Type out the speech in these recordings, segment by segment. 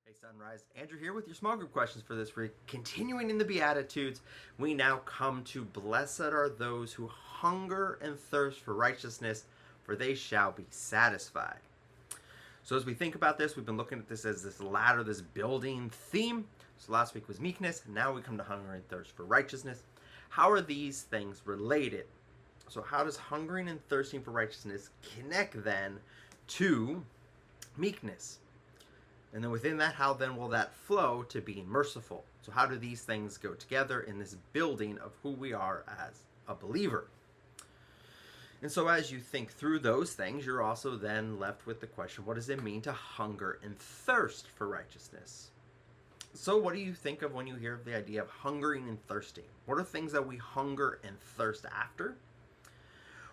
Hey Sunrise, Andrew here with your small group questions for this week. Continuing in the Beatitudes, we now come to blessed are those who hunger and thirst for righteousness, for they shall be satisfied. So as we think about this, we've been looking at this as this ladder, this building theme. So last week was meekness, and now we come to hunger and thirst for righteousness. How are these things related? So how does hungering and thirsting for righteousness connect then to meekness? And then within that, how then will that flow to being merciful? So how do these things go together in this building of who we are as a believer? And so as you think through those things, you're also then left with the question, what does it mean to hunger and thirst for righteousness? So what do you think of when you hear the idea of hungering and thirsting? What are things that we hunger and thirst after?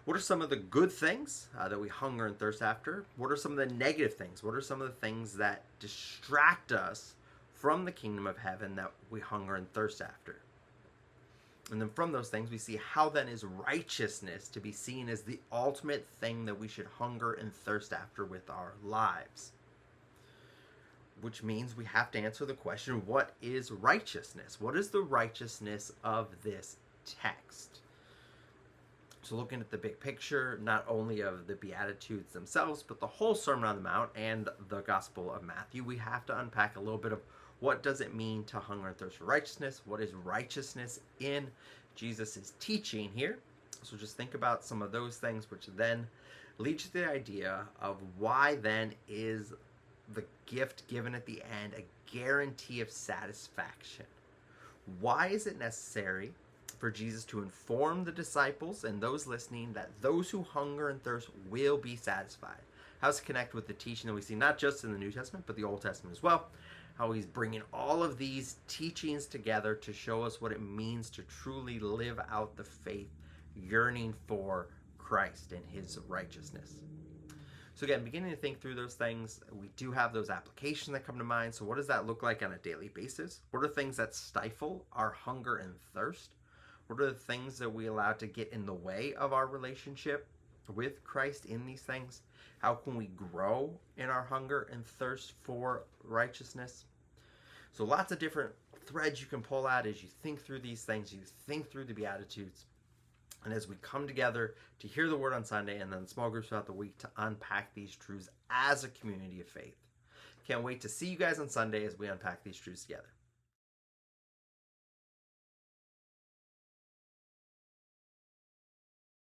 What are some of the good things that we hunger and thirst after? What are some of the negative things? What are some of the things that distract us from the kingdom of heaven that we hunger and thirst after? And then from those things, we see how then is righteousness to be seen as the ultimate thing that we should hunger and thirst after with our lives. Which means we have to answer the question, what is righteousness? What is the righteousness of this text? So looking at the big picture, not only of the Beatitudes themselves, but the whole Sermon on the Mount and the Gospel of Matthew, we have to unpack a little bit of what does it mean to hunger and thirst for righteousness? What is righteousness in Jesus' teaching here? So just think about some of those things, which then leads to the idea of why then is the gift given at the end a guarantee of satisfaction? Why is it necessary for Jesus to inform the disciples and those listening that those who hunger and thirst will be satisfied? How does it connect with the teaching that we see not just in the New Testament, but the Old Testament as well? How he's bringing all of these teachings together to show us what it means to truly live out the faith, yearning for Christ and his righteousness. So again, beginning to think through those things, we do have those applications that come to mind. So what does that look like on a daily basis? What are things that stifle our hunger and thirst? What are the things that we allow to get in the way of our relationship with Christ in these things? How can we grow in our hunger and thirst for righteousness? So lots of different threads you can pull out as you think through these things, you think through the Beatitudes, and as we come together to hear the word on Sunday and then small groups throughout the week to unpack these truths as a community of faith. Can't wait to see you guys on Sunday as we unpack these truths together.